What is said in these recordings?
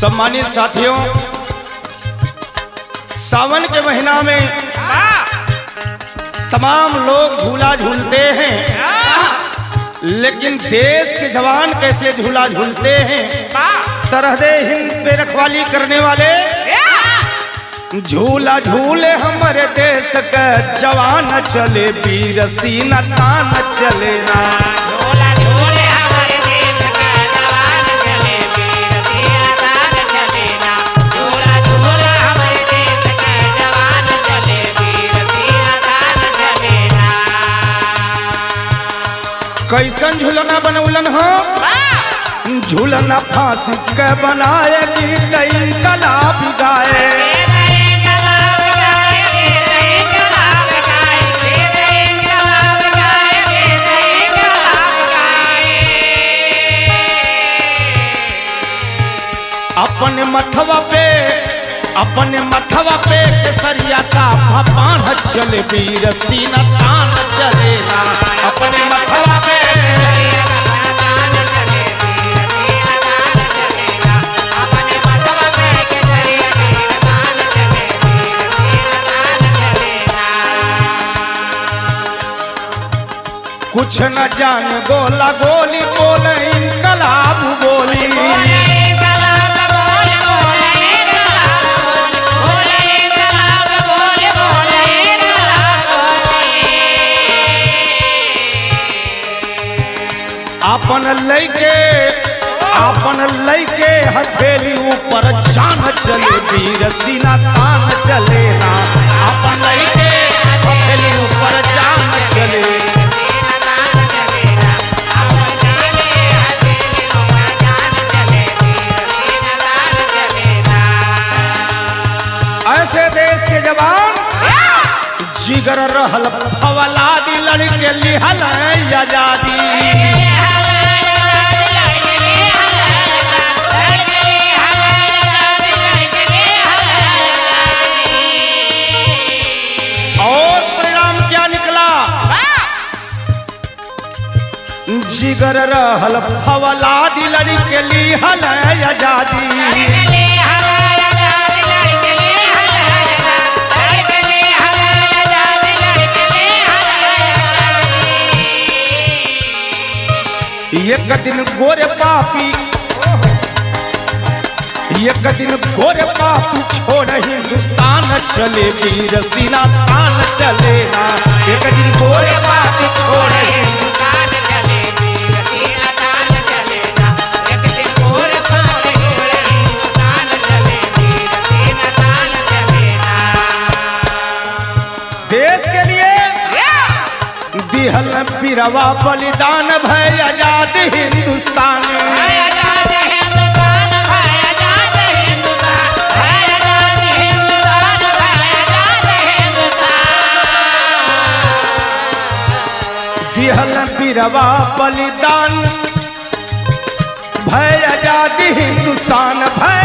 सम्मानित साथियों, सावन के महीना में तमाम लोग झूला झूलते हैं, लेकिन देश के जवान कैसे झूला झूलते हैं। सरहदे हिंद पे रखवाली करने वाले झूला झूले हमारे देश का जवान चले, वीर सीना तान चले ना। झूला झूले हमारे देश का जवान चले, वीर सीना तान चले ना। झूला झूले हमारे देश का जवान चले, वीर सीना तान चले ना। कैसन झूलना बनौलन हो, झूलना फांसी के बनाए गीत इनकलाब गाए। अपने मथवा पे केसरिया साफा बांध चले, वीर सीना तान चले ना। अपने मथवा पे कुछ न जान गोला गोली बोले इनकलाब बोली। अपन लैके हथेली ऊपर जान चले, वीर सीना तान चले ना। अपन लैके हथेली ऊपर जान चले। ऐसे देश के जवान जिगर रहल फवलादी लड़के लिहल आजादी। और परिणाम क्या निकला, जिगर रहल फवलादी लड़के लिहल आजादी। एक दिन गोरे पापी छोड़ हिंदुस्तान चले, वीर सीना तान चले ना। एक दिन गोरे पापी छोड़ हिंदुस्तान चले, वीर सीना तान चले ना। एक दिन गोरे पापी छोड़ हिंदुस्तान चले, वीर सीना तान चले ना। देश के लिए दिहल पीरवा बलिदान भय आजाद हिंदुस्तान। दिहल पीरवा बलिदान भय आजाद हिंदुस्तान, भय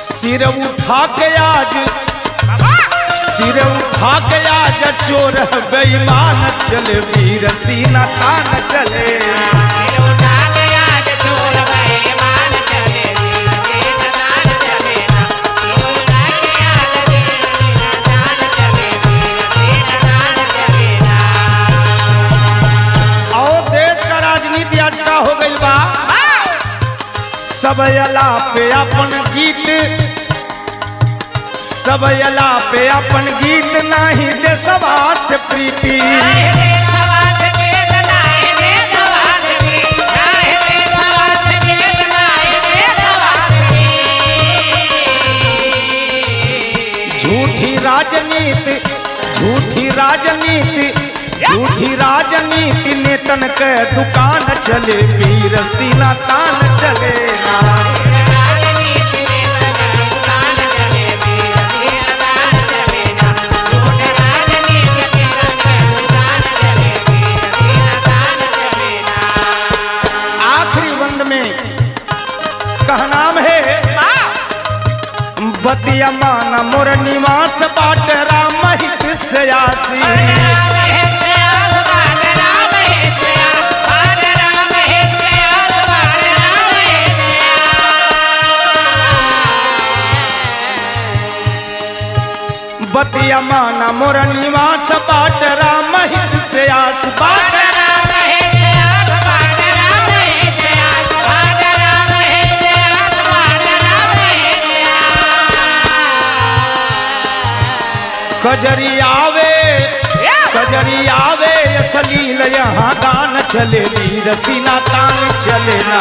सिर उठा के आज चोर बेईमान चले, वीर सीना तान चले। सिर उठा के आज चोर बेईमान चले, वीर सीना तान चले ना। सिर उठा के आज सीना तान चले, वीर सीना तान चले ना। और देश का राजनीति आज का हो गई बा, सब अला पे अपन गीत नाही देशवा से प्रीति। झूठी राजनीति नेतन के दुकान चले, वीर सीना तान चले ना। बतिया माना मोर निवास बाट राम हित से आसी बतिया माना मोर निवास बाट राम हित से आस बाट कजरी आवे सलील यहाँ गान चले वीर सीना तान चले ना